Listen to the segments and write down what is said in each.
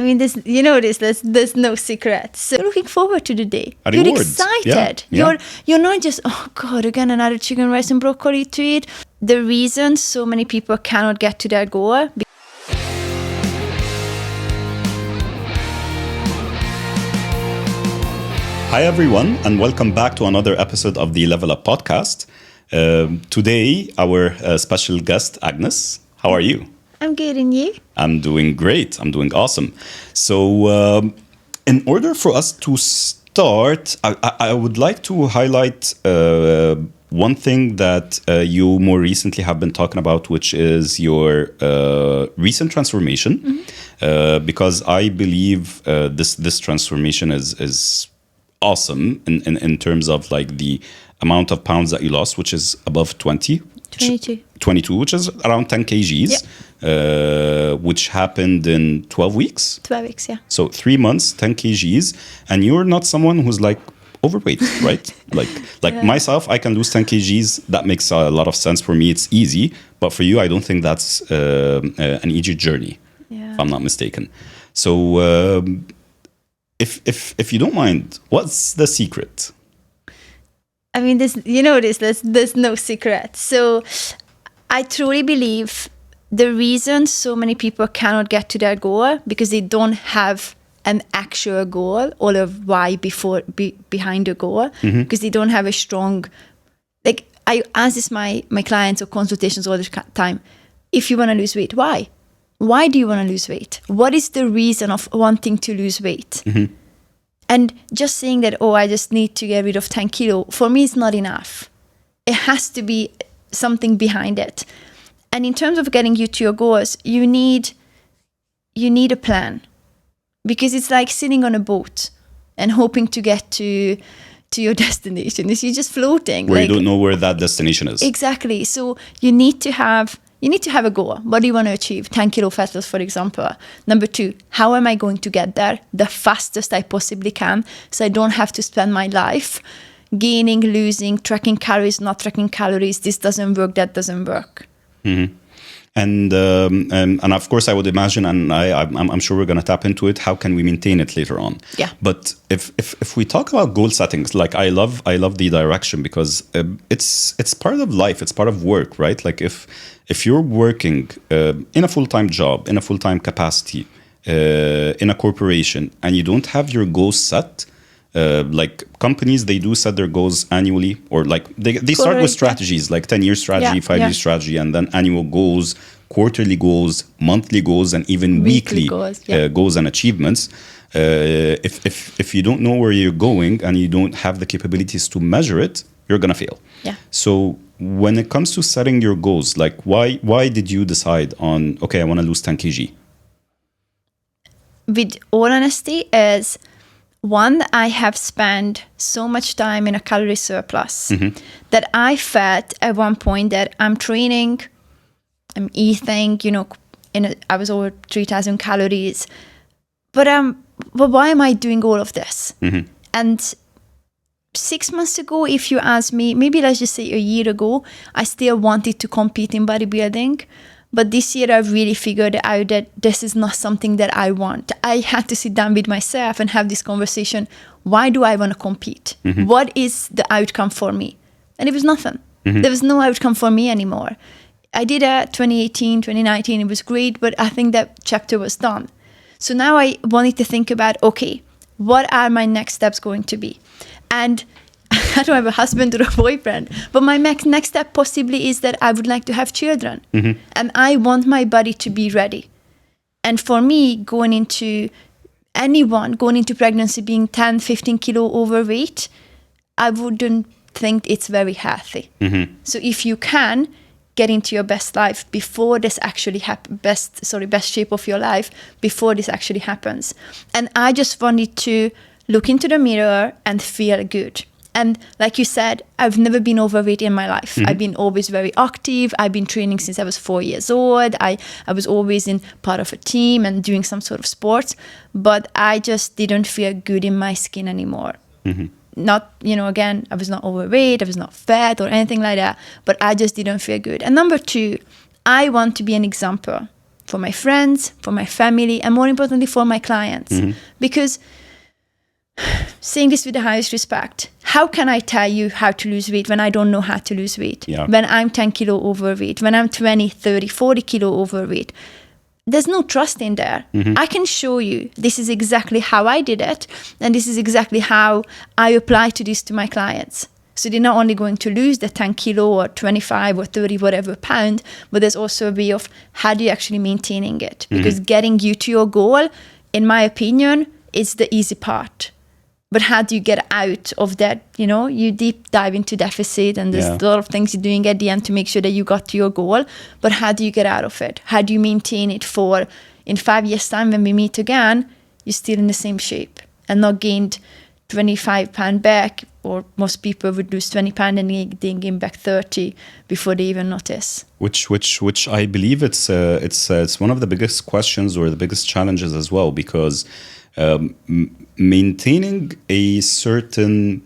mean, there's no secret. So you're looking forward to the day. You're Rewards. excited. Yeah. You're not just, oh God, again another chicken rice and broccoli to eat. The reason so many people cannot get to their goal. Hi everyone, and welcome back to another episode of the LVLUP Podcast. Today, our special guest, Agnes. How are you? I'm good, and you? I'm doing great. I'm doing awesome. So, in order for us to start, I would like to highlight one thing that you more recently have been talking about, which is your recent transformation. Because I believe this transformation is awesome in terms of like the amount of pounds that you lost, which is above 22, which is around 10 kgs, which happened in 12 weeks. 12 weeks, yeah. So 3 months, 10 kgs, and you're not someone who's like overweight, right? like myself, I can lose 10 kgs. That makes a lot of sense for me. It's easy, but for you, I don't think that's an easy journey, if I'm not mistaken. So if you don't mind, what's the secret? I mean, there's no secret. So I truly believe the reason so many people cannot get to their goal because they don't have an actual goal or a why behind the goal, because they don't have a strong, like I ask this my clients or consultations all the time. If you want to lose weight, why? Why do you want to lose weight? What is the reason of wanting to lose weight? And just saying that, oh, I just need to get rid of 10 kilo, for me, is not enough. It has to be something behind it. And in terms of getting you to your goals, you need a plan. Because it's like sitting on a boat and hoping to get to your destination. You're just floating. Where you don't know where that destination is. Exactly. So you need to have a goal. What do you want to achieve? 10 kilo fat loss, for example. Number 2, how am I going to get there the fastest I possibly can so I don't have to spend my life gaining, losing, tracking calories, not tracking calories. This doesn't work, that doesn't work. And of course, I would imagine, and I'm sure we're going to tap into it. How can we maintain it later on? Yeah. But if we talk about goal settings, like I love the direction because it's part of life. It's part of work, right? Like if you're working in a full-time job, in a full-time capacity, in a corporation, and you don't have your goals set. Like companies, they do set their goals annually, or like they start with strategies, like 10-year strategy, 5-year strategy, and then annual goals, quarterly goals, monthly goals, and even weekly goals and achievements. If you don't know where you're going and you don't have the capabilities to measure it, you're gonna fail. So when it comes to setting your goals, like why did you decide on, okay, I want to lose 10 kg? With all honesty, is one, I have spent so much time in a calorie surplus that I felt at one point that I'm training, I'm eating, I was over 3,000 calories, but why am I doing all of this? And 6 months ago, if you ask me, maybe let's just say a year ago, I still wanted to compete in bodybuilding. But this year, I've really figured out that this is not something that I want. I had to sit down with myself and have this conversation. Why do I want to compete? What is the outcome for me? And it was nothing. There was no outcome for me anymore. I did a 2018, 2019. It was great, but I think that chapter was done. So now I wanted to think about, okay, what are my next steps going to be? And I don't have a husband or a boyfriend, but my next step possibly is that I would like to have children. And I want my body to be ready. And for me, going into pregnancy being 10, 15 kilo overweight, I wouldn't think it's very healthy. So if you can get into your best life before this actually best shape of your life before this actually happens. And I just wanted to look into the mirror and feel good. And like you said, I've never been overweight in my life. I've been always very active. I've been training since I was 4 years old. I was always in part of a team and doing some sort of sports. But I just didn't feel good in my skin anymore. Not, again, I was not overweight. I was not fat or anything like that. But I just didn't feel good. And number 2, I want to be an example for my friends, for my family, and more importantly, for my clients. Because saying this with the highest respect, how can I tell you how to lose weight when I don't know how to lose weight? Yeah. When I'm 10 kilo overweight, when I'm 20, 30, 40 kilo overweight, there's no trust in there. I can show you this is exactly how I did it, and this is exactly how I apply to this to my clients. So they're not only going to lose the 10 kilo or 25 or 30 whatever pound, but there's also a way of how do you actually maintaining it. Because getting you to your goal, in my opinion, is the easy part. But how do you get out of that? You know, you deep dive into deficit, and there's a lot of things you're doing at the end to make sure that you got to your goal. But how do you get out of it? How do you maintain it for, in 5 years' time when we meet again, you're still in the same shape and not gained 25 pound back, or most people would lose 20 pound and they gain back 30 before they even notice. Which I believe it's one of the biggest questions or the biggest challenges as well, because maintaining a certain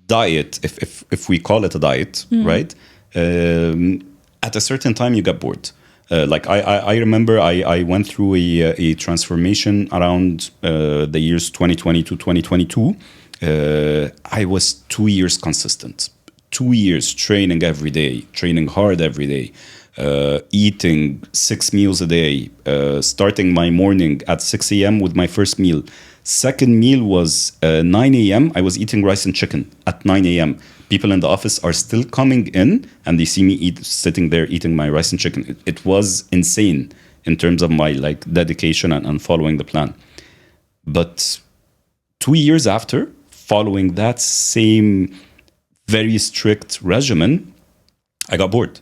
diet, if we call it a diet, right? At a certain time, you get bored. Like I remember I went through a transformation around the years 2020 to 2022. I was 2 years consistent, 2 years training every day, training hard every day, eating 6 meals a day, starting my morning at 6 a.m. with my first meal. Second meal was 9 a.m. I was eating rice and chicken at 9 a.m. People in the office are still coming in and they see me sitting there eating my rice and chicken. It was insane in terms of my like dedication and following the plan. But 2 years after, following that same very strict regimen, I got bored.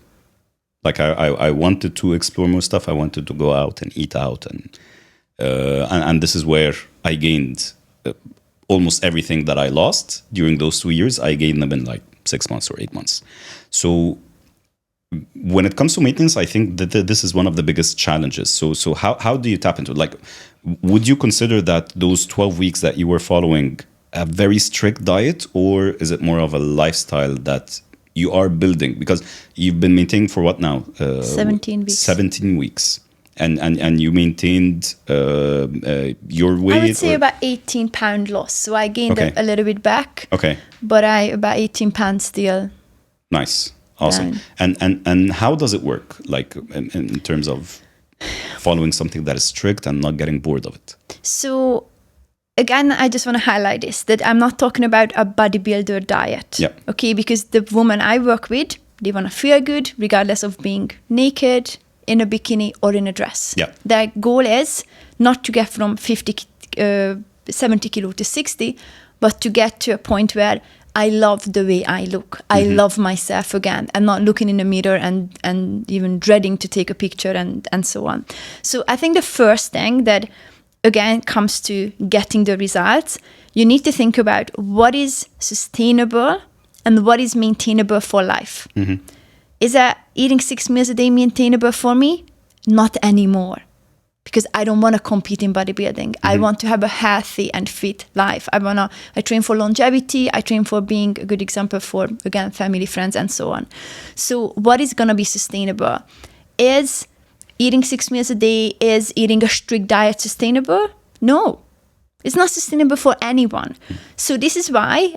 Like I wanted to explore more stuff. I wanted to go out and eat out, and this is where I gained almost everything that I lost during those 2 years. I gained them in like 6 months or 8 months. So when it comes to maintenance, I think that this is one of the biggest challenges. So how do you tap into it? Like, would you consider that those 12 weeks that you were following a very strict diet, or is it more of a lifestyle that you are building? Because you've been maintaining for what now? 17 weeks. 17 weeks. And you maintained your weight? I would say about 18 pound loss. So I gained a little bit back. Okay. But about 18 pounds still. Nice. Awesome. And how does it work? Like in terms of following something that is strict and not getting bored of it? So again, I just want to highlight this, that I'm not talking about a bodybuilder diet. Yeah. Okay, because the women I work with, they want to feel good regardless of being naked, in a bikini or in a dress. Yeah. Their goal is not to get from 70 kilo to 60, but to get to a point where I love the way I look. I love myself again, and not looking in the mirror and even dreading to take a picture and so on. So I think the first thing that, again, comes to getting the results, you need to think about what is sustainable and what is maintainable for life. Is that eating 6 meals a day maintainable for me? Not anymore, because I don't want to compete in bodybuilding. I want to have a healthy and fit life. I train for longevity. I train for being a good example for, again, family, friends, and so on. So what is going to be sustainable? Is eating 6 meals a day, is eating a strict diet sustainable? No, it's not sustainable for anyone. So this is why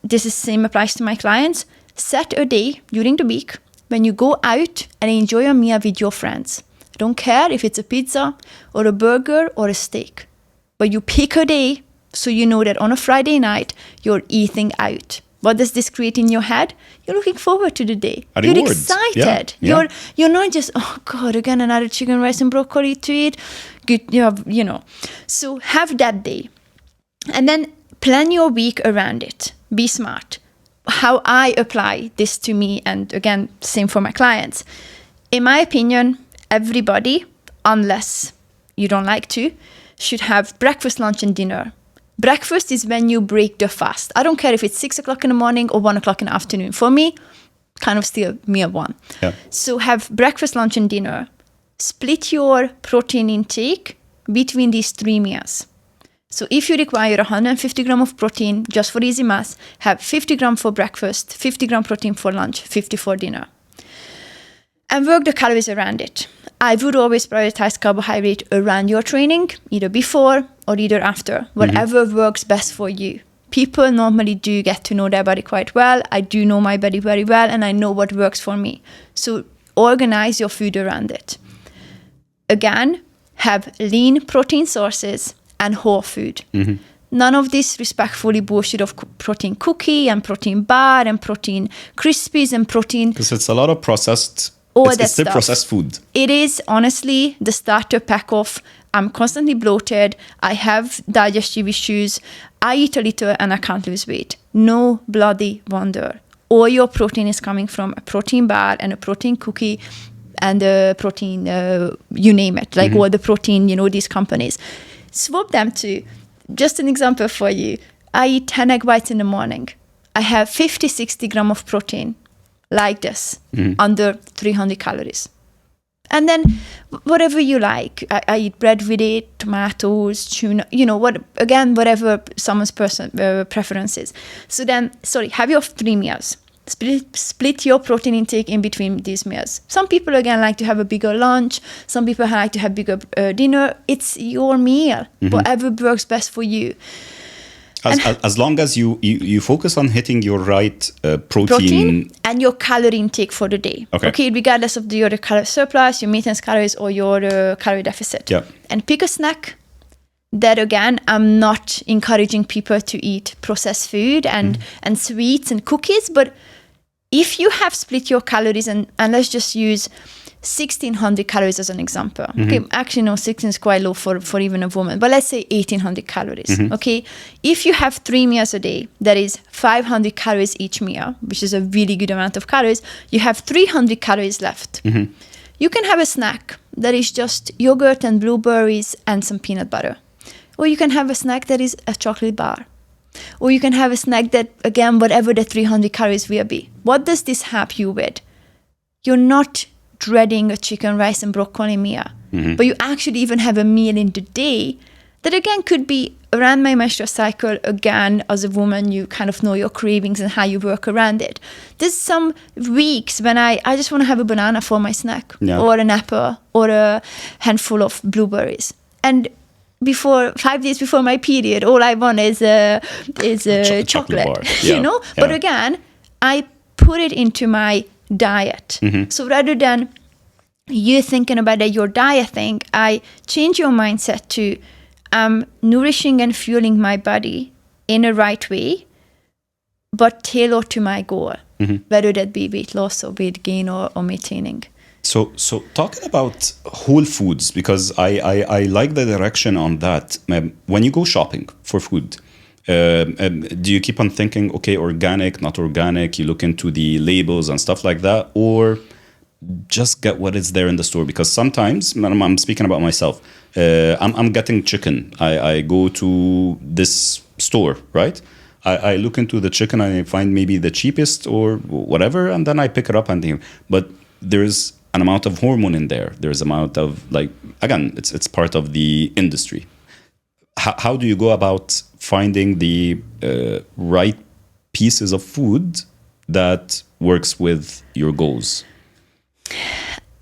this is same applies to my clients. Set a day during the week when you go out and enjoy a meal with your friends. I don't care if it's a pizza or a burger or a steak, but you pick a day so you know that on a Friday night you're eating out. What does this create in your head? You're looking forward to the day. You're excited. Yeah. You're not just, oh God, again another chicken, rice, and broccoli to eat. Good, you know. So have that day, and then plan your week around it. Be smart. How I apply this to me, and again, same for my clients. In my opinion, everybody, unless you don't like to, should have breakfast, lunch, and dinner. Breakfast is when you break the fast. I don't care if it's 6 o'clock in the morning or 1 o'clock in the afternoon. For me, kind of still meal one. Yeah. So have breakfast, lunch, and dinner. Split your protein intake between these 3 meals. So if you require 150 grams of protein, just for easy math, have 50 grams for breakfast, 50 grams protein for lunch, 50 for dinner. and work the calories around it. I would always prioritize carbohydrate around your training, either before or either after, whatever works best for you. People normally do get to know their body quite well. I do know my body very well, and I know what works for me. So organize your food around it. Again, have lean protein sources and whole food. None of this respectfully bullshit of protein cookie and protein bar and protein crispies and protein. Because it's a lot of processed. It's still processed food. It is honestly the starter pack of I'm constantly bloated, I have digestive issues, I eat a little and I can't lose weight. No bloody wonder. All your protein is coming from a protein bar and a protein cookie and a protein, you name it, like all the protein, these companies. Swap them to, just an example for you, I eat 10 egg whites in the morning. I have 50, 60 grams of protein. Like this, under 300 calories. And then whatever you like. I eat bread with it, tomatoes, tuna, whatever someone's preference is. So then, have your 3 meals. Split your protein intake in between these meals. Some people, again, like to have a bigger lunch. Some people like to have bigger dinner. It's your meal, whatever works best for you. As long as you focus on hitting your right protein and your calorie intake for the day. Okay, regardless of your calorie surplus, your maintenance calories, or your calorie deficit. Yeah. And pick a snack that, again, I'm not encouraging people to eat processed food and sweets and cookies, but if you have split your calories and let's just use 1,600 calories as an example. Okay, actually, no, 16 is quite low for even a woman, but let's say 1,800 calories. Okay, if you have 3 meals a day, that is 500 calories each meal, which is a really good amount of calories, you have 300 calories left. You can have a snack that is just yogurt and blueberries and some peanut butter. Or you can have a snack that is a chocolate bar. Or you can have a snack that, again, whatever the 300 calories will be. What does this help you with? You're not dreading a chicken, rice, and broccoli meal. But you actually even have a meal in the day that, again, could be around my menstrual cycle. Again, as a woman, you kind of know your cravings and how you work around it. There's some weeks when I just want to have a banana for my snack, or an apple, or a handful of blueberries. And 5 days before my period, all I want is a chocolate bar. Yeah. But again, I put it into my diet. So rather than you thinking about your diet thing, I change your mindset to nourishing and fueling my body in a right way, but tailored to my goal, whether that be weight loss or weight gain or maintaining. So talking about whole foods, because I like the direction on that. When you go shopping for food, do you keep on thinking, okay, organic, not organic? You look into the labels and stuff like that, or just get what is there in the store? Because sometimes, I'm speaking about myself, I'm getting chicken. I go to this store, right? I look into the chicken and I find maybe the cheapest or whatever, and then I pick it up and think, but there's an amount of hormone in there. There's an amount of, again, it's part of the industry. How do you go about finding the right pieces of food that works with your goals?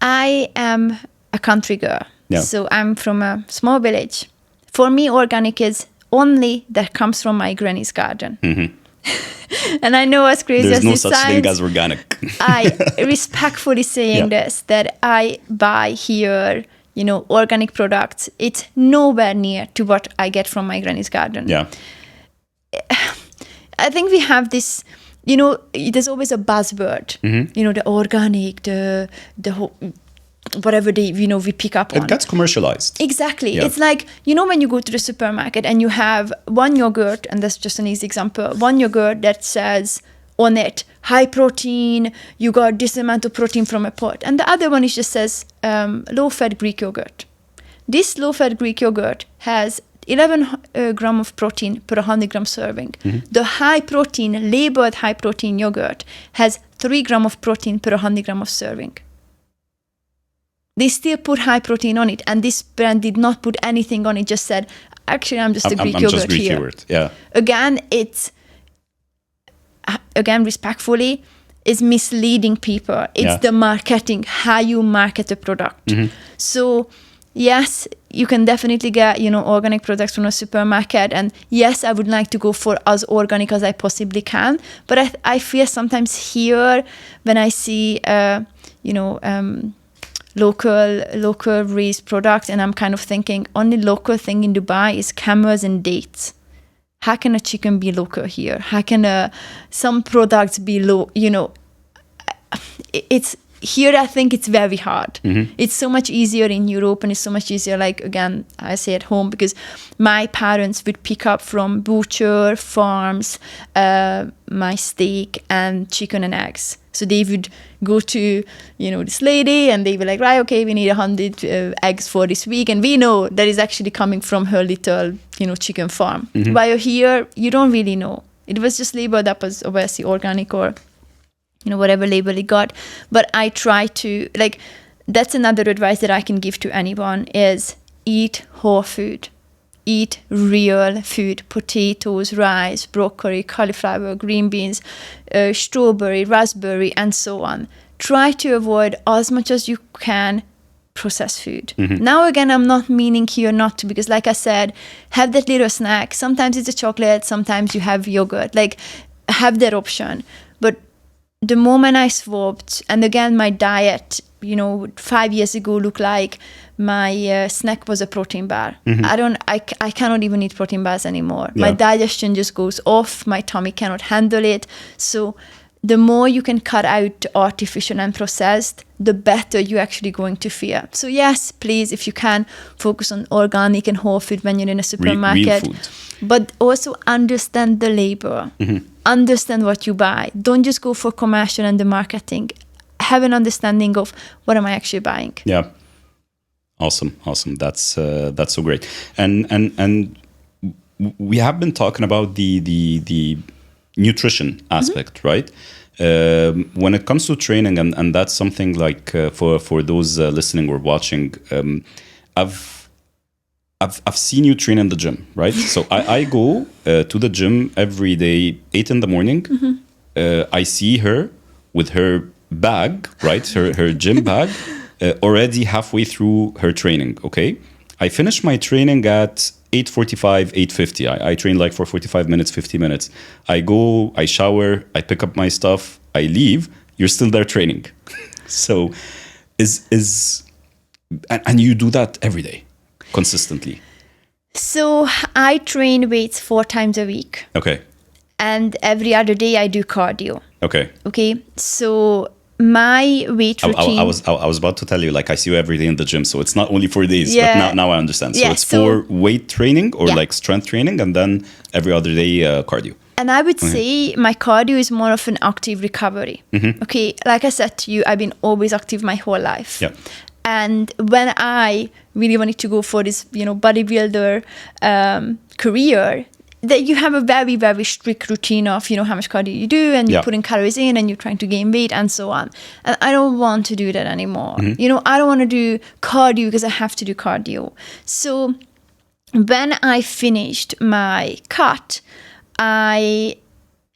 I am a country girl. So I'm from a small village. For me, organic is only that comes from my granny's garden. And I know as crazy There's as this no such sounds, thing as organic. I respectfully saying this, that I buy here, organic products. It's nowhere near to what I get from my granny's garden. Yeah. I think we have this, there's always a buzzword, the organic, the whatever we pick up on. It gets commercialized. Exactly. Yeah. It's like, when you go to the supermarket and you have one yogurt, and that's just an easy example, one yogurt that says on it, high protein, you got this amount of protein from a pot. And the other one is just says low-fat Greek yogurt. This low-fat Greek yogurt has 11 gram of protein per 100 gram serving. The high protein, labeled high protein yogurt has 3 gram of protein per 100 gram of serving. They still put high protein on it, and this brand did not put anything on it, just said, actually, I'm just a Greek yogurt just Greek here. Yogurt. Yeah. Again, respectfully, is misleading people. It's the marketing, how you market a product. So yes, you can definitely get, organic products from a supermarket. And yes, I would like to go for as organic as I possibly can. But I feel sometimes here when I see, local raised products, and I'm kind of thinking only local thing in Dubai is camels and dates. How can a chicken be local here? How can some products be it's here. I think it's very hard. It's so much easier in Europe, and it's so much easier, like, again, I say at home, because my parents would pick up from butcher farms my steak and chicken and eggs. So they would go to, this lady, and they were like, right, okay, we need 100 eggs for this week. And we know that is actually coming from her little, chicken farm. While here, you don't really know. It was just labeled up as obviously organic or, whatever label it got. But I try to, that's another advice that I can give to anyone is eat whole food. Eat real food, potatoes, rice, broccoli, cauliflower, green beans, strawberry, raspberry, and so on. Try to avoid as much as you can processed food. Now, again, I'm not meaning here not to, because like I said, have that little snack. Sometimes it's a chocolate, sometimes you have yogurt. Have that option. But the moment I swapped, and again, my diet, 5 years ago looked like my snack was a protein bar. I cannot even eat protein bars anymore. My digestion just goes off. My tummy cannot handle it. So the more you can cut out artificial and processed, the better you're actually going to feel. So yes, please, if you can, focus on organic and whole food when you're in a supermarket. Real food. But also understand the label. Understand what you buy. Don't just go for commercial and the marketing. Have an understanding of what am I actually buying. Yeah. Awesome. That's so great. And we have been talking about the nutrition aspect, right? When it comes to training, and that's something like for those listening or watching, I've seen you train in the gym, right? So I go to the gym every day, 8 in the morning. I see her with her bag, right? Her gym bag, already halfway through her training, okay? I finish my training at 8:45, 8:50. I train for 45 minutes, 50 minutes. I go, I shower, I pick up my stuff, I leave. You're still there training. So and you do that every day, consistently? So I train weights 4 times a week. Okay. And every other day I do cardio. Okay. So my weight routine. I was about to tell you, I see you every day in the gym, so it's not only 4 days. But now I understand. So it's for weight training or strength training, and then every other day cardio. And I would say my cardio is more of an active recovery. Okay, like I said to you, I've been always active my whole life. Yeah. And when I really wanted to go for this, bodybuilder career, that you have a very, very strict routine of, how much cardio you do, and you're putting calories in, and you're trying to gain weight, and so on. And I don't want to do that anymore. I don't want to do cardio because I have to do cardio. So when I finished my cut, I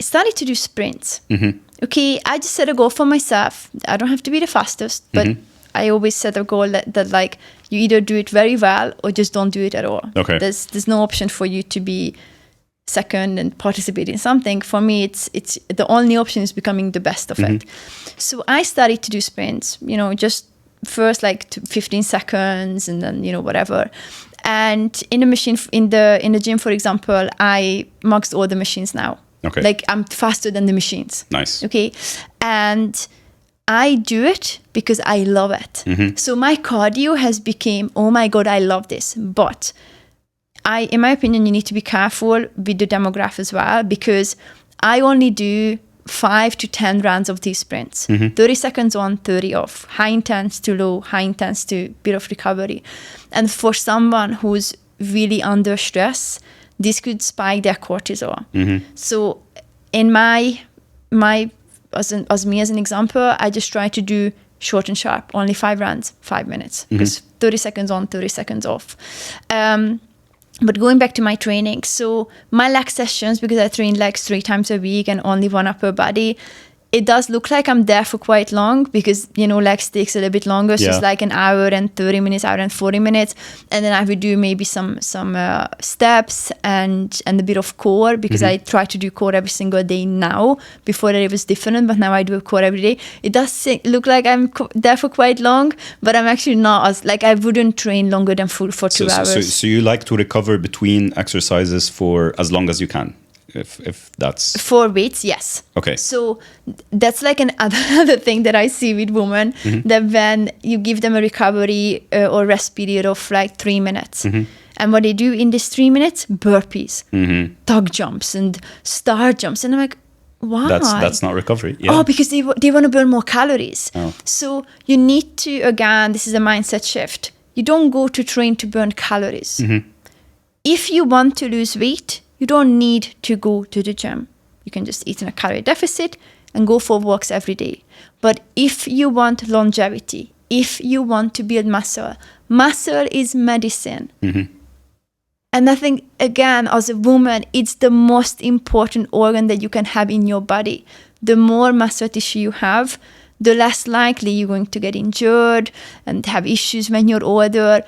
started to do sprints. Okay, I just set a goal for myself. I don't have to be the fastest, but I always set a goal that you either do it very well or just don't do it at all. Okay. There's no option for you to be second and participate in something. For me, it's the only option is becoming the best of it. So I started to do sprints, just first 15 seconds, and then whatever. And in the machine, in the gym, for example, I maxed all the machines now. Okay. I'm faster than the machines. Nice. Okay. And I do it because I love it. So my cardio has become, oh my God, I love this. But in my opinion, you need to be careful with the demographic as well, because I only do 5 to 10 rounds of these sprints. 30 seconds on, 30 off. High intense to low, high intense to bit of recovery. And for someone who's really under stress, this could spike their cortisol. So in my as me as an example, I just try to do short and sharp, only 5 rounds, 5 minutes, because 30 seconds on, 30 seconds off. But going back to my training, so my leg sessions, because I train legs 3 times a week and only one upper body, it does look like I'm there for quite long because, legs takes a little bit longer. So it's like an hour and 30 minutes, hour and 40 minutes. And then I would do maybe some steps and a bit of core because I try to do core every single day now. Before that it was different, but now I do a core every day. It does look like I'm there for quite long, but I'm actually not I wouldn't train longer than for 2 hours. So you like to recover between exercises for as long as you can? If that's for weights, yes. Okay. So that's like another thing that I see with women, that when you give them a recovery or rest period of 3 minutes, and what they do in this 3 minutes, burpees, dog jumps and star jumps, and I'm like, why? That's not recovery. Oh, because they want to burn more calories. So you need to, again, this is a mindset shift. You don't go to train to burn calories. If you want to lose weight, you don't need to go to the gym. You can just eat in a calorie deficit and go for walks every day. But if you want longevity, if you want to build muscle is medicine. And I think, again, as a woman, it's the most important organ that you can have in your body. The more muscle tissue you have, the less likely you're going to get injured and have issues when you're older.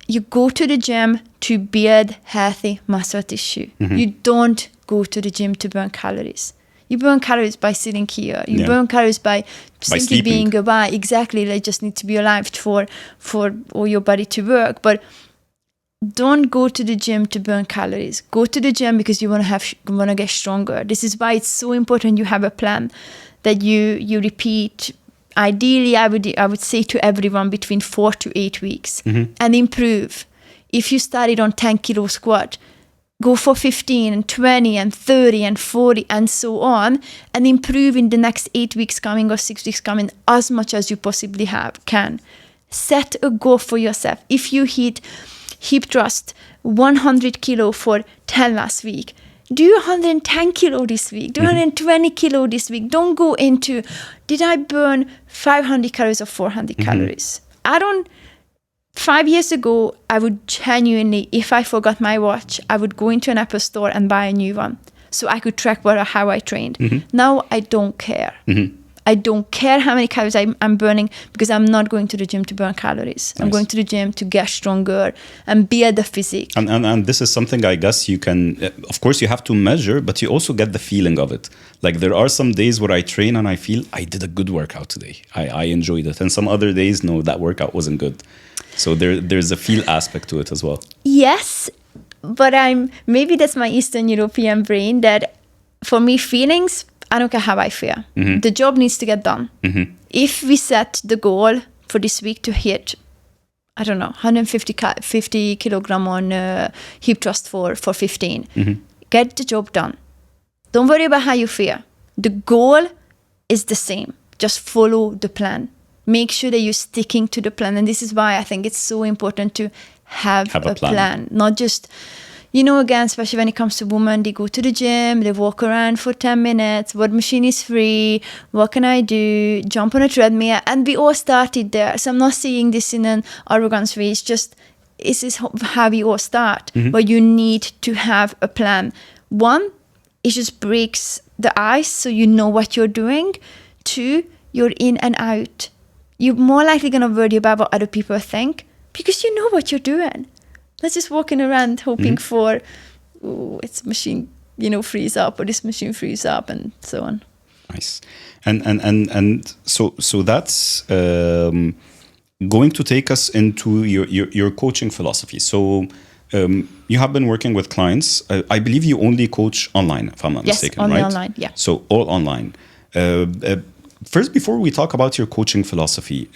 You go to the gym to build healthy muscle tissue. You don't go to the gym to burn calories. You burn calories by sitting here. You burn calories by simply being alive. Exactly. They just need to be alive for all your body to work. But don't go to the gym to burn calories. Go to the gym because you want to get stronger. This is why it's so important you have a plan that you repeat. Ideally, I would say to everyone between 4 to 8 weeks and improve. If you started on 10 kilo squat, go for 15 and 20 and 30 and 40 and so on, and improve in the next 8 weeks coming or 6 weeks coming as much as you possibly can. Set a goal for yourself. If you hit hip thrust 100 kilo for 10 last week, do 110 kilo this week, do 120 kilo this week. Don't go into, did I burn 500 calories or 400 calories? 5 years ago, I would genuinely, if I forgot my watch, I would go into an Apple store and buy a new one so I could track how I trained. Now I don't care. I don't care how many calories I'm burning because I'm not going to the gym to burn calories. I'm going to the gym to get stronger and build the physique. And this is something I guess you can, of course you have to measure, but you also get the feeling of it. Like there are some days where I train and I feel I did a good workout today. I enjoyed it. And some other days, no, that workout wasn't good. So there's a feel aspect to it as well. Yes, but maybe that's my Eastern European brain that for me, feelings, I don't care how I feel. The job needs to get done. If we set the goal for this week to hit, 150 kilogram on hip thrust for 15, get the job done. Don't worry about how you feel. The goal is the same. Just follow the plan. Make sure that you're sticking to the plan. And this is why I think it's so important to have a plan. Not just, again, especially when it comes to women, they go to the gym, they walk around for 10 minutes. What machine is free? What can I do? Jump on a treadmill. And we all started there. So I'm not saying this in an arrogance way. It's just, this is how we all start. But you need to have a plan. One, it just breaks the ice so you know what you're doing. Two, you're in and out. You're more likely going to worry about what other people think because you know what you're doing. Not just walking around hoping for, it's machine, frees up or this machine frees up and so on. Nice. And so that's going to take us into your coaching philosophy. So you have been working with clients. I believe you only coach online, if I'm not mistaken, right? Yes, only online, yeah. So all online. First, before we talk about your coaching philosophy,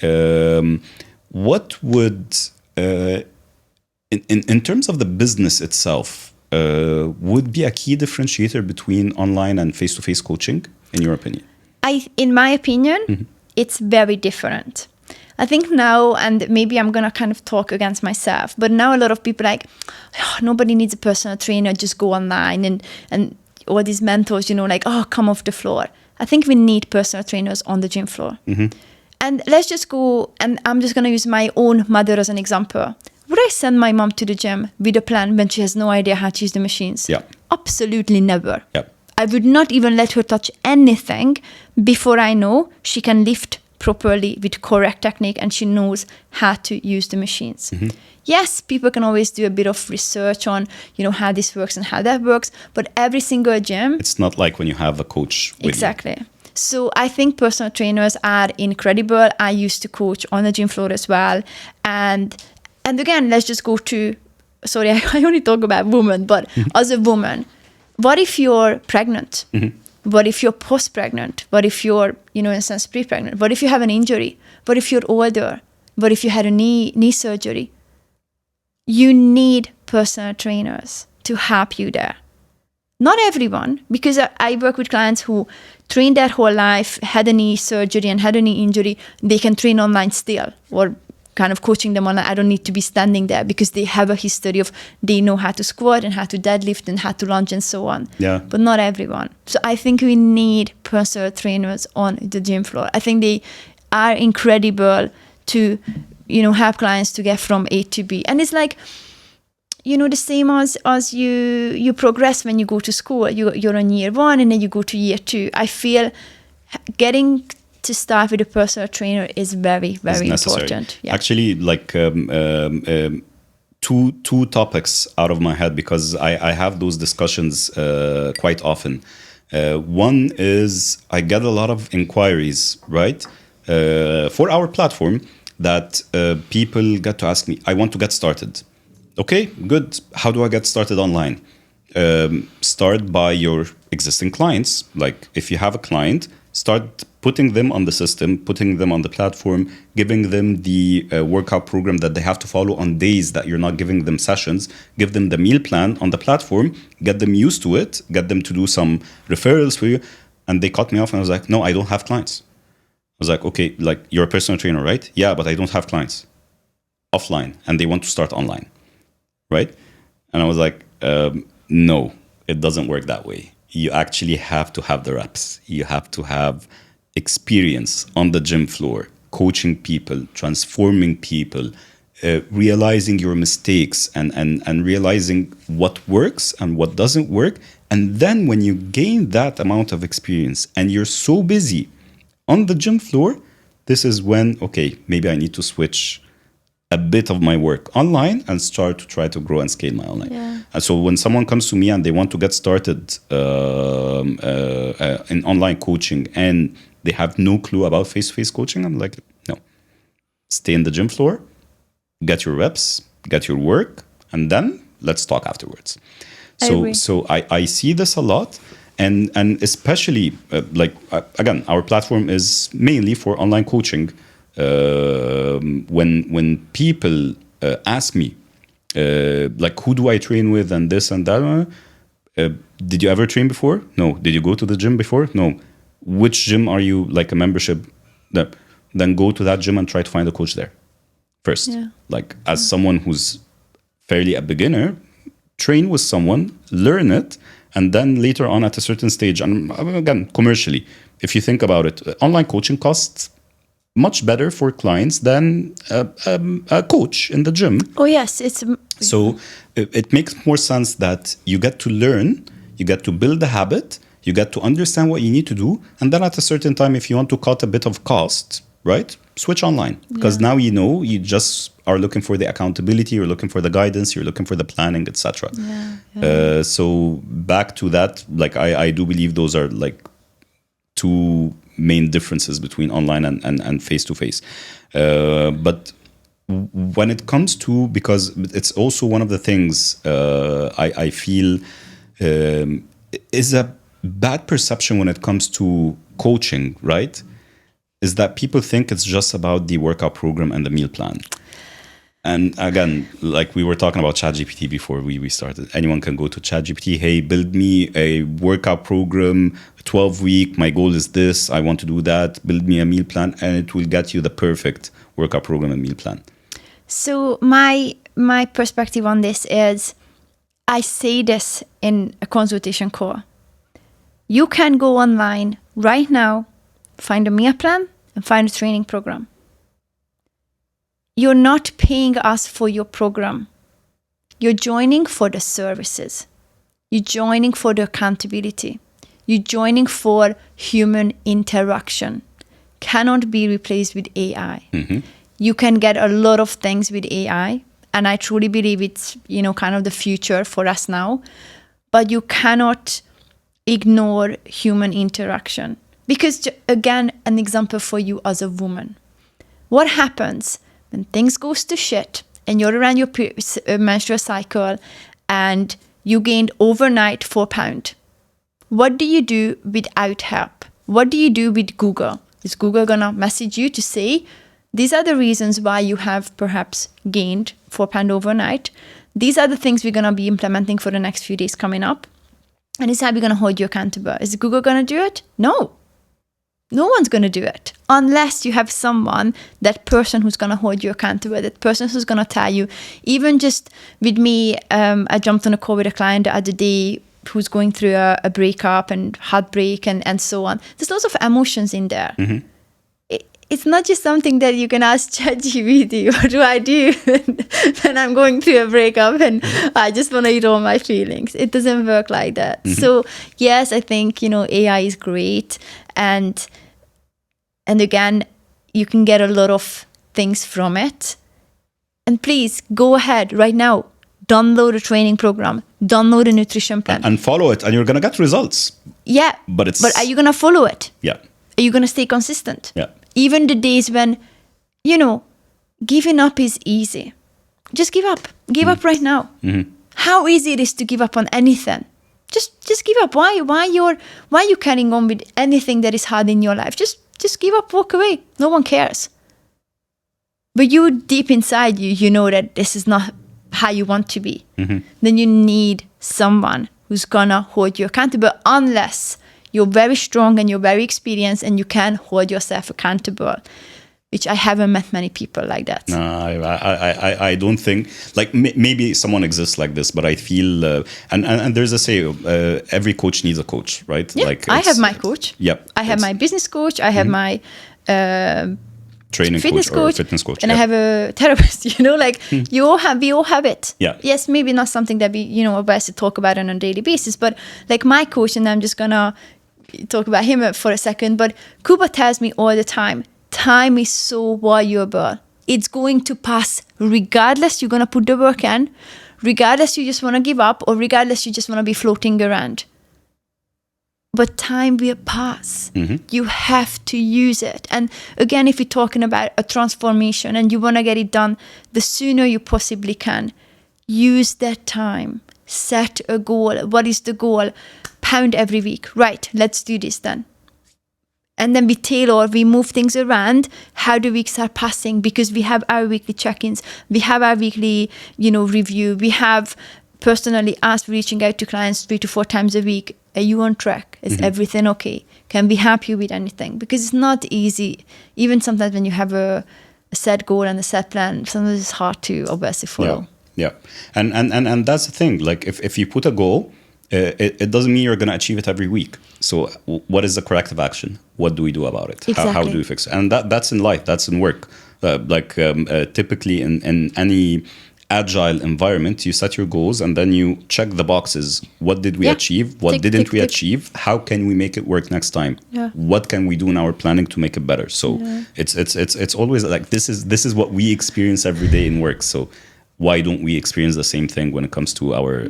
what would, in terms of the business itself, would be a key differentiator between online and face-to-face coaching, in your opinion? In my opinion, it's very different. I think now, and maybe I'm going to kind of talk against myself, but now a lot of people nobody needs a personal trainer, just go online and all these mentors, come off the floor. I think we need personal trainers on the gym floor. And let's just go, and I'm just going to use my own mother as an example. Would I send my mom to the gym with a plan when she has no idea how to use the machines? Yeah. Absolutely never. Yeah. I would not even let her touch anything before I know she can lift properly with correct technique and she knows how to use the machines. Yes, people can always do a bit of research on, how this works and how that works, but every single gym... It's not like when you have a coach with Exactly. So I think personal trainers are incredible. I used to coach on the gym floor as well. And again, let's just go to... Sorry, I only talk about women, but as a woman, what if you're pregnant? What if you're post-pregnant? What if you're, in a sense, pre-pregnant? What if you have an injury? What if you're older? What if you had a knee surgery? You need personal trainers to help you there. Not everyone, because I work with clients who trained their whole life, had a knee surgery and had a knee injury. They can train online still, or kind of coaching them online. I don't need to be standing there because they have a history of, they know how to squat and how to deadlift and how to lunge and so on. Yeah. But not everyone. So I think we need personal trainers on the gym floor. I think they are incredible to, help clients to get from A to B. And it's like, the same as you progress when you go to school. You're on year 1 and then you go to year 2. I feel getting to start with a personal trainer is very, very important. Yeah. Actually, like two topics out of my head, because I have those discussions quite often. One is I get a lot of inquiries, right, for our platform that people get to ask me, I want to get started. Okay, good. How do I get started online? Start by your existing clients. Like if you have a client, start putting them on the system, putting them on the platform, giving them the workout program that they have to follow on days that you're not giving them sessions, give them the meal plan on the platform, get them used to it, get them to do some referrals for you. And they cut me off and I was like, no, I don't have clients. I was like, okay, like you're a personal trainer, right? Yeah, but I don't have clients offline and they want to start online, right? And I was like, no, it doesn't work that way. You actually have to have the reps. You have to have experience on the gym floor, coaching people, transforming people, realizing your mistakes and realizing what works and what doesn't work. And then when you gain that amount of experience and you're so busy on the gym floor, this is when, okay, maybe I need to switch a bit of my work online and start to try to grow and scale my online. Yeah. And so when someone comes to me and they want to get started in online coaching and they have no clue about face-to-face coaching, I'm like, no. Stay in the gym floor, get your reps, get your work, and then let's talk afterwards. So I see this a lot. And especially, again, our platform is mainly for online coaching. When people ask me, like, who do I train with and this and that? Did you ever train before? No. Did you go to the gym before? No. Which gym are you, like a membership? No. Then go to that gym and try to find a coach there first. Yeah. Like, as someone who's fairly a beginner, train with someone, learn it, and then later on at a certain stage, and again, commercially, if you think about it, online coaching costs much better for clients than a coach in the gym. Oh, yes. So it makes more sense that you get to learn, you get to build the habit, you get to understand what you need to do, and then at a certain time, if you want to cut a bit of cost, right, switch online. Because now you just are looking for the accountability, you're looking for the guidance, you're looking for the planning, etc. So back to that, like I do believe those are like two main differences between online and face-to-face. But when it comes to, because it's also one of the things I feel is a bad perception when it comes to coaching, right? Is that people think it's just about the workout program and the meal plan. And again, like we were talking about ChatGPT before we started. Anyone can go to ChatGPT. Hey, build me a workout program, 12-week. My goal is this. I want to do that. Build me a meal plan, and it will get you the perfect workout program and meal plan. So my perspective on this is, I say this in a consultation call. You can go online right now, find a meal plan, and find a training program. You're not paying us for your program. You're joining for the services. You're joining for the accountability. You're joining for human interaction. Cannot be replaced with AI. You can get a lot of things with AI, and I truly believe it's, kind of the future for us now. But you cannot ignore human interaction. Because, again, an example for you as a woman. What happens when things goes to shit and you're around your menstrual cycle and you gained overnight 4 pounds? What do you do without help? What do you do with Google? Is Google going to message you to say, these are the reasons why you have perhaps gained 4 pounds overnight. These are the things we're going to be implementing for the next few days coming up. And this is how we're going to hold you accountable. Is Google going to do it? No. No one's going to do it unless you have someone, that person who's going to hold you accountable, that person who's going to tell you. Even just with me, I jumped on a call with a client the other day who's going through a breakup and heartbreak and so on. There's lots of emotions in there. It's not just something that you can ask ChatGPT, what do I do when I'm going through a breakup and I just want to eat all my feelings. It doesn't work like that. So yes, I think, AI is great. And again, you can get a lot of things from it. And please go ahead right now. Download a training program. Download a nutrition plan. And follow it, and you're going to get results. Yeah. But are you going to follow it? Yeah. Are you going to stay consistent? Yeah. Even the days when, giving up is easy. Just give up. Give up right now. How easy it is to give up on anything. Just give up. Why you carrying on with anything that is hard in your life? Just give up, walk away. No one cares. But you deep inside you know that this is not how you want to be. Then you need someone who's gonna hold you accountable, unless you're very strong and you're very experienced and you can hold yourself accountable, which I haven't met many people like that. No, I don't think, like, maybe someone exists like this, but I feel, and there's a say, every coach needs a coach, right? Yeah, like I have my coach. Yep. I have my business coach. I have my training fitness coach or fitness coach. And I have a therapist, we all have it. Yeah. Yes, maybe not something that we, best to talk about on a daily basis, but like my coach, and I'm just gonna talk about him for a second, but Kuba tells me all the time, time is so valuable. It's going to pass regardless you're going to put the work in, regardless you just want to give up, or regardless you just want to be floating around. But time will pass. You have to use it. And again, if you're talking about a transformation and you want to get it done the sooner you possibly can, use that time. Set a goal. What is the goal? Pound every week. Right, let's do this then. And then we tailor, we move things around how the weeks are passing, because we have our weekly check-ins, we have our weekly, review. We have personally us reaching out to clients 3 to 4 times a week. Are you on track? Is everything okay? Can we help you with anything? Because it's not easy. Even sometimes when you have a set goal and a set plan, sometimes it's hard to obviously follow. Yeah. And that's the thing. Like if you put a goal, it doesn't mean you're going to achieve it every week. So what is the corrective action? What do we do about it? Exactly. How do we fix it? And that's in life, that's in work. Typically in any agile environment, you set your goals and then you check the boxes. What did we achieve? What didn't we achieve? How can we make it work next time? Yeah. What can we do in our planning to make it better? So it's always like this is what we experience every day in work. So why don't we experience the same thing when it comes to our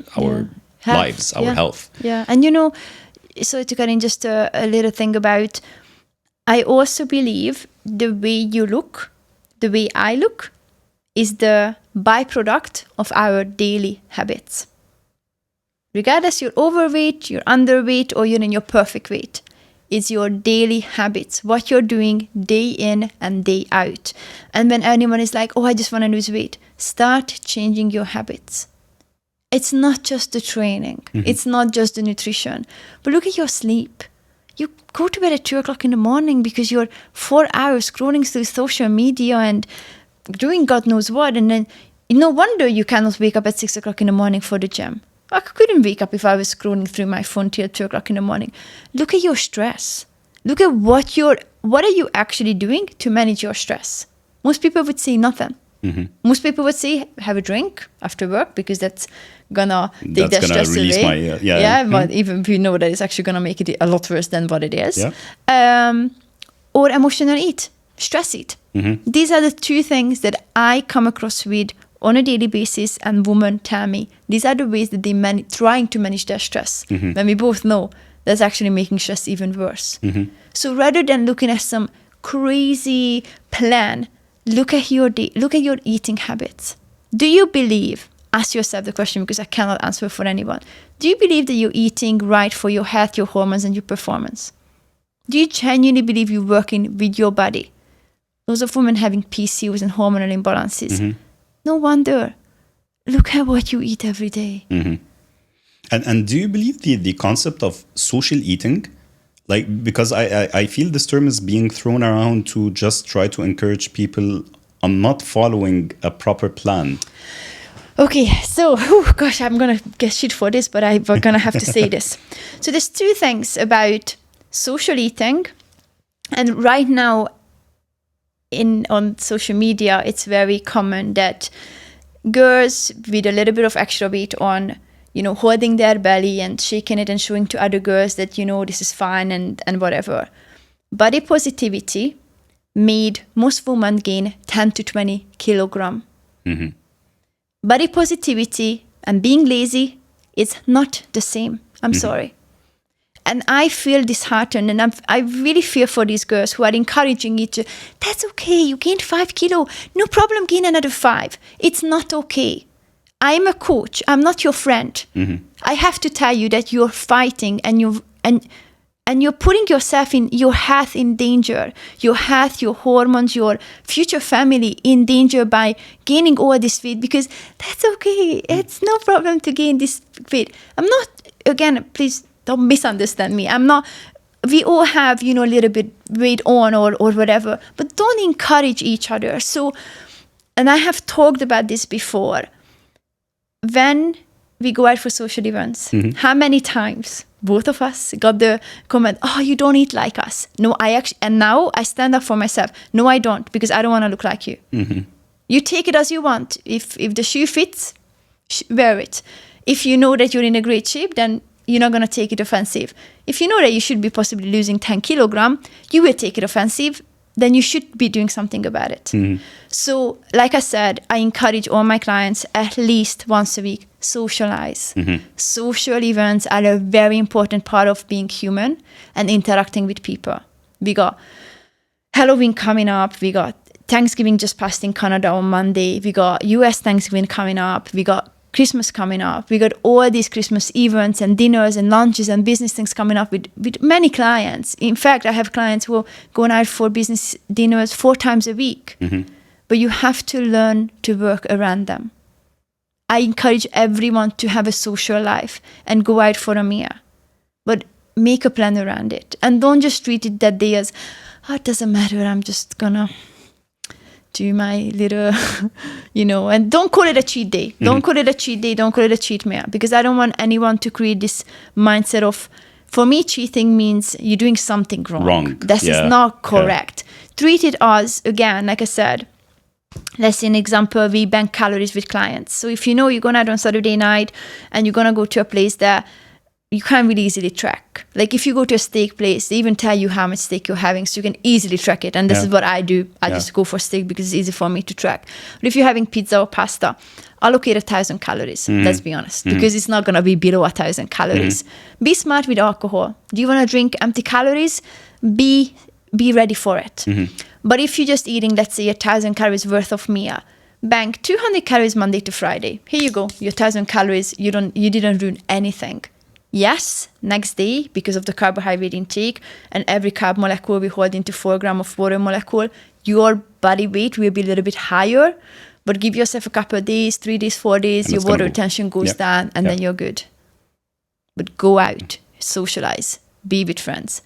lives, our health? Yeah. And so to get in just a little thing about, I also believe the way you look, the way I look, is the byproduct of our daily habits. Regardless you're overweight, you're underweight, or you're in your perfect weight, it's your daily habits, what you're doing day in and day out. And when anyone is like, oh, I just want to lose weight, start changing your habits. It's not just the training. It's not just the nutrition. But look at your sleep. You go to bed at 2 o'clock in the morning because you're 4 hours scrolling through social media and doing God knows what. And then no wonder you cannot wake up at 6 o'clock in the morning for the gym. I couldn't wake up if I was scrolling through my phone till 2 o'clock in the morning. Look at your stress. Look at what are you actually doing to manage your stress? Most people would say nothing. Most people would say have a drink after work because that's gonna take That's that gonna stress release away. my But even we know that it's actually gonna make it a lot worse than what it is. Yeah. Or emotional eat, stress eat. These are the two things that I come across with on a daily basis, and women tell me these are the ways that they trying to manage their stress. When we both know that's actually making stress even worse. So rather than looking at some crazy plan, look at your day, look at your eating habits. Do you believe, ask yourself the question because I cannot answer for anyone, do you believe that you're eating right for your health, your hormones, and your performance? Do you genuinely believe you're working with your body? Lots of women having PCOS and hormonal imbalances. No wonder. Look at what you eat every day. And do you believe the concept of social eating? Like, because I feel this term is being thrown around to just try to encourage people on not following a proper plan. Okay, so, gosh, I'm going to get shit for this, but I'm going to have to say this. So there's two things about social eating. And right now, on social media, it's very common that girls with a little bit of extra weight on, holding their belly and shaking it and showing to other girls that, this is fine and whatever. Body positivity made most women gain 10 to 20 kilogram. Body positivity and being lazy is not the same. I'm sorry. And I feel disheartened, and I really fear for these girls who are encouraging each other. That's okay, you gained 5 kilo. No problem, gain another 5. It's not okay. I'm a coach. I'm not your friend. I have to tell you that you're fighting and you're putting yourself in your health in danger, your health, your hormones, your future family in danger by gaining all this weight, because that's okay. It's no problem to gain this weight. I'm not, again, please don't misunderstand me. I'm not, we all have, a little bit weight on or whatever, but don't encourage each other. So, and I have talked about this before. When we go out for social events, how many times both of us got the comment, oh, you don't eat like us. No, and now I stand up for myself. No, I don't, because I don't want to look like you. You take it as you want. If the shoe fits, wear it. If you know that you're in a great shape, then you're not going to take it offensive. If you know that you should be possibly losing 10 kilogram, you will take it offensive, then you should be doing something about it. So, like I said, I encourage all my clients at least once a week, socialize. Social events are a very important part of being human and interacting with people. We got Halloween coming up. We got Thanksgiving just passed in Canada on Monday. We got US Thanksgiving coming up. We got Christmas coming up. We got all these Christmas events and dinners and lunches and business things coming up with many clients. In fact, I have clients who are going out for business dinners 4 times a week. But you have to learn to work around them. I encourage everyone to have a social life and go out for a meal. But make a plan around it. And don't just treat it that day as, oh, it doesn't matter, I'm just gonna do my little, and don't call it a cheat day. Don't call it a cheat day. Don't call it a cheat meal. Because I don't want anyone to create this mindset of, for me, cheating means you're doing something wrong. This is not correct. Treat it as, again, like I said, let's say an example, we bank calories with clients. So if you're going out on Saturday night and you're going to go to a place that you can't really easily track. Like if you go to a steak place, they even tell you how much steak you're having, so you can easily track it. And this is what I do. I just go for steak because it's easy for me to track. But if you're having pizza or pasta, allocate 1,000 calories. Let's be honest, because it's not going to be below 1,000 calories. Be smart with alcohol. Do you want to drink empty calories? Be ready for it. But if you're just eating, let's say 1,000 calories worth of meal, bank 200 calories Monday to Friday. Here you go, your 1,000 calories. You didn't ruin anything. Yes, next day, because of the carbohydrate intake and every carb molecule we hold into 4 grams of water molecule, your body weight will be a little bit higher, but give yourself a couple of days, 3 days, 4 days, your water retention goes down, and then you're good. But go out, socialize, be with friends.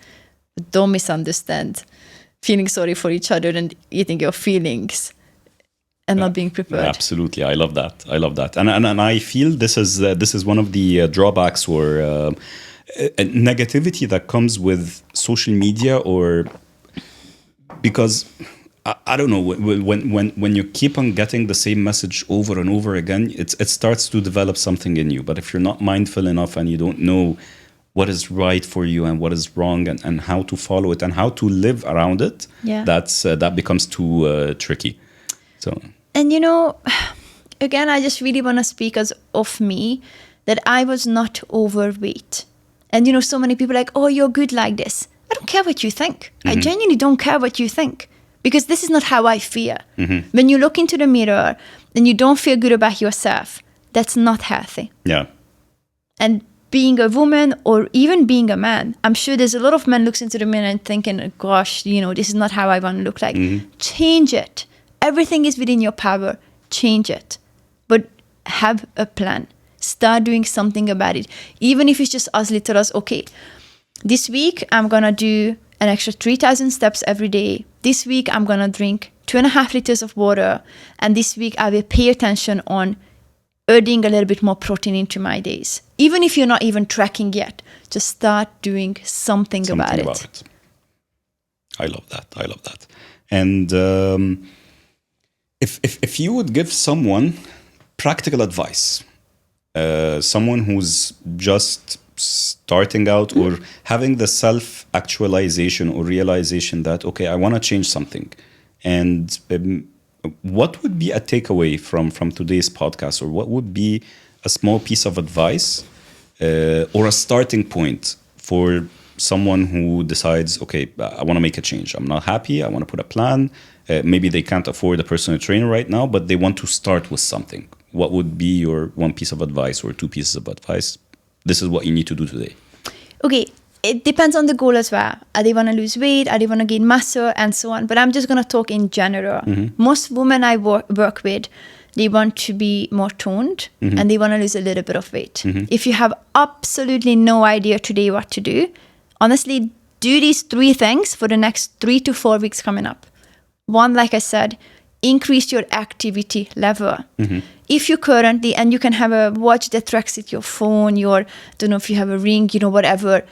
But don't misunderstand feeling sorry for each other and eating your feelings and not being prepared. Absolutely, I love that. And I feel this is one of the drawbacks or negativity that comes with social media, or because I don't know, when you keep on getting the same message over and over again, it starts to develop something in you. But if you're not mindful enough and you don't know what is right for you and what is wrong, and how to follow it and how to live around it, that becomes too tricky. So, and again, I just really want to speak as of me, that I was not overweight. And so many people are like, oh, you're good like this. I don't care what you think. I genuinely don't care what you think, because this is not how I feel. When you look into the mirror and you don't feel good about yourself, that's not healthy. Yeah. And being a woman or even being a man, I'm sure there's a lot of men looks into the mirror and thinking, gosh, this is not how I want to look like. Change it. Everything is within your power. Change it. But have a plan. Start doing something about it. Even if it's just as little as, okay, this week I'm going to do an extra 3,000 steps every day. This week I'm going to drink 2.5 liters of water. And this week I will pay attention on adding a little bit more protein into my days. Even if you're not even tracking yet, just start doing something about it. I love that. And if you would give someone practical advice, someone who's just starting out or having the self-actualization or realization that, okay, I want to change something. And what would be a takeaway from today's podcast, or what would be a small piece of advice or a starting point for someone who decides, okay, I want to make a change. I'm not happy. I want to put a plan. Maybe they can't afford a personal trainer right now, but they want to start with something. What would be your one piece of advice or two pieces of advice? This is what you need to do today. Okay, it depends on the goal as well. Are they want to lose weight? Are they want to gain muscle? And so on. But I'm just going to talk in general. Most women I work with, they want to be more toned and they want to lose a little bit of weight. If you have absolutely no idea today what to do, honestly, do these 3 things for the next 3 to 4 weeks coming up. One, like I said, increase your activity level. If you currently, and you can have a watch that tracks it, your phone, don't know if you have a ring, whatever.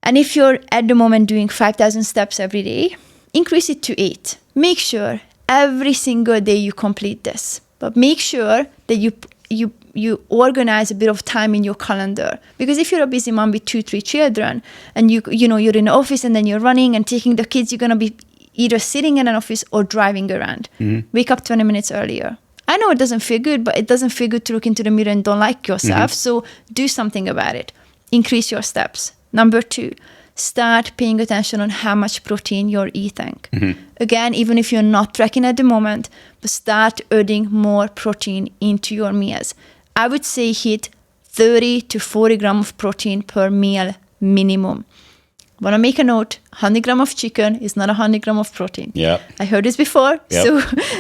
And if you're at the moment doing 5,000 steps every day, increase it to 8. Make sure every single day you complete this. But make sure that you organize a bit of time in your calendar. Because if you're a busy mom with 2-3 children, and you're in the office and then you're running and taking the kids, you're going to be either sitting in an office or driving around. Wake up 20 minutes earlier. I know it doesn't feel good, but it doesn't feel good to look into the mirror and don't like yourself. So do something about it. Increase your steps. Number 2, start paying attention on how much protein you're eating. Again, even if you're not tracking at the moment, but start adding more protein into your meals. I would say hit 30 to 40 grams of protein per meal minimum. Want to make a note, 100 grams of chicken is not 100 grams of protein. Yeah. I heard this before, so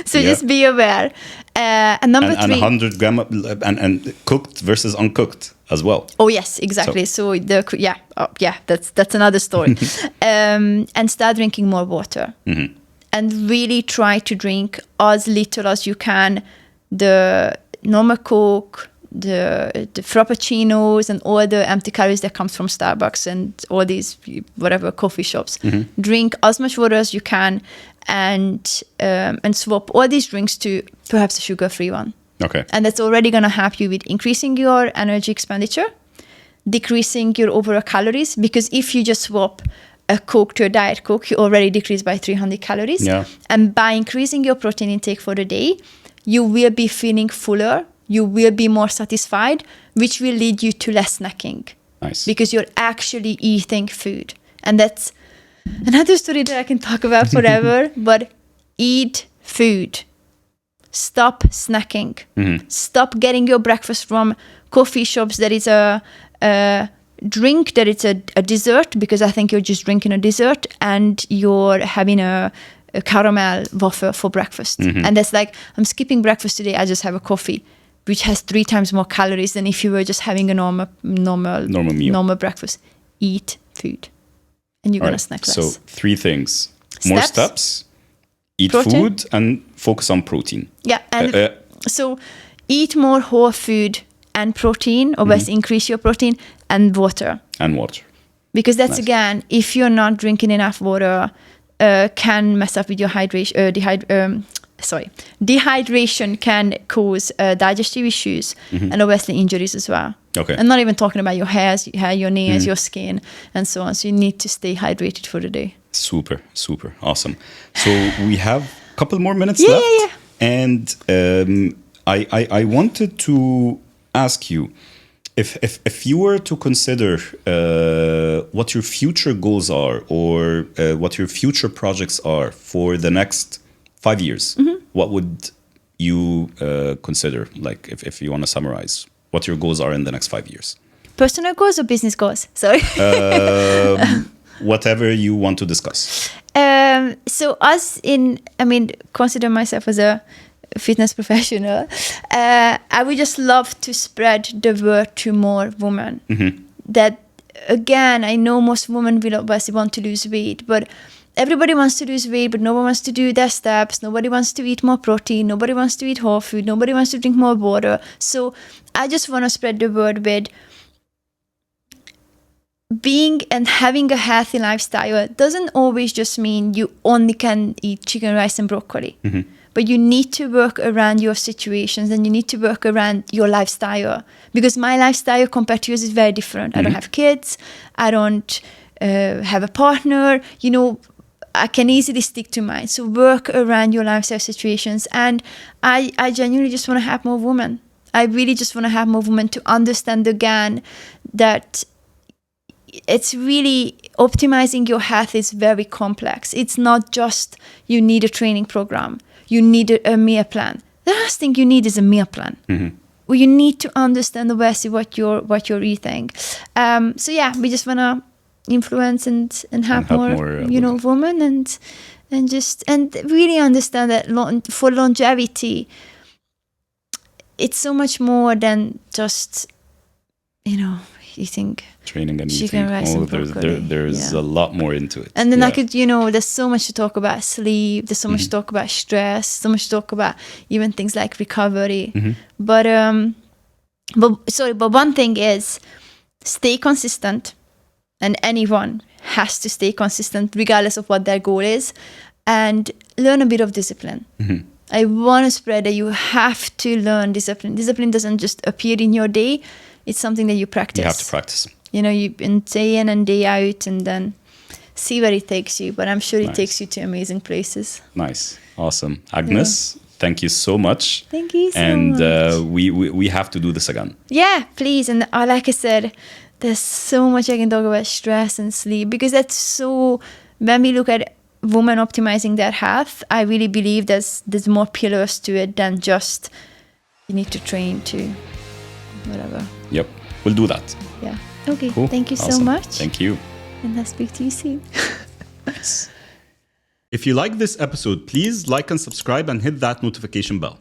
just be aware. And number 3. And 100 grams and cooked versus uncooked as well. Oh, yes, exactly. So that's another story. And start drinking more water. And really try to drink as little as you can. The normal Coke, the frappuccinos and all the empty calories that comes from Starbucks and all these whatever coffee shops. Drink as much water as you can, and swap all these drinks to perhaps a sugar-free one. Okay. And that's already going to help you with increasing your energy expenditure, decreasing your overall calories, because if you just swap a Coke to a Diet Coke, you already decrease by 300 calories. Yeah. And by increasing your protein intake for the day, you will be feeling fuller. You will be more satisfied, which will lead you to less snacking. Nice. Because you're actually eating food. And that's another story that I can talk about forever, but eat food. Stop snacking. Stop getting your breakfast from coffee shops that is a drink, that it's a dessert, because I think you're just drinking a dessert and you're having a caramel waffle for breakfast. And that's like, I'm skipping breakfast today, I just have a coffee, which has 3 times more calories than if you were just having a normal meal. Normal breakfast. Eat food. And you're going to snack less. So 3 things. More steps, eat food, and focus on protein. Yeah. And so eat more whole food and protein, or best increase your protein, and water. And water. Because that's, again, if you're not drinking enough water, can mess up with your hydration. Dehydration can cause digestive issues and obviously injuries as well. Okay. I'm not even talking about your hair, your nails, your skin, and so on. So you need to stay hydrated for the day. Super, super awesome. So we have a couple more minutes left. Yeah. And I wanted to ask you, if you were to consider what your future goals are, or what your future projects are for the next 5 years, what would you consider? Like, if you want to summarize what your goals are in the next 5 years? Personal goals or business goals? Sorry. Whatever you want to discuss. So consider myself as a fitness professional. I would just love to spread the word to more women. That, again, I know most women will obviously want to lose weight, but everybody wants to lose weight, but no one wants to do their steps. Nobody wants to eat more protein. Nobody wants to eat whole food. Nobody wants to drink more water. So I just want to spread the word with being and having a healthy lifestyle doesn't always just mean you only can eat chicken, rice, and broccoli. But you need to work around your situations, and you need to work around your lifestyle, because my lifestyle compared to yours is very different. I don't have kids. I don't have a partner. I can easily stick to mine. So work around your lifestyle situations. And I genuinely just want to have more women. I really just want to have more women to understand again that it's really optimizing your health is very complex. It's not just you need a training program. You need a meal plan. The last thing you need is a meal plan. Well, you need to understand obviously what you're eating. So yeah, we just want to influence and have more women and really understand that for longevity, it's so much more than just eating training and chicken, eating. rice, and broccoli. There's a lot more into it. And then there's so much to talk about sleep. There's so much to talk about stress. So much to talk about even things like recovery. But one thing is stay consistent, and anyone has to stay consistent regardless of what their goal is, and learn a bit of discipline. I want to spread that you have to learn discipline. Discipline doesn't just appear in your day. It's something that you practice. You have to practice. You day in and day out, and then see where it takes you. But I'm sure it takes you to amazing places. Nice. Awesome. Agnes, thank you so much. Thank you so much. And we have to do this again. Yeah, please. And like I said, there's so much I can talk about stress and sleep, because that's so, when we look at women optimizing their health, I really believe there's more pillars to it than just you need to train to whatever. Yep, we'll do that. Yeah. Okay. Cool. Thank you so Awesome. much. Thank you. And I'll speak to you soon. If you like this episode, please like and subscribe and hit that notification bell.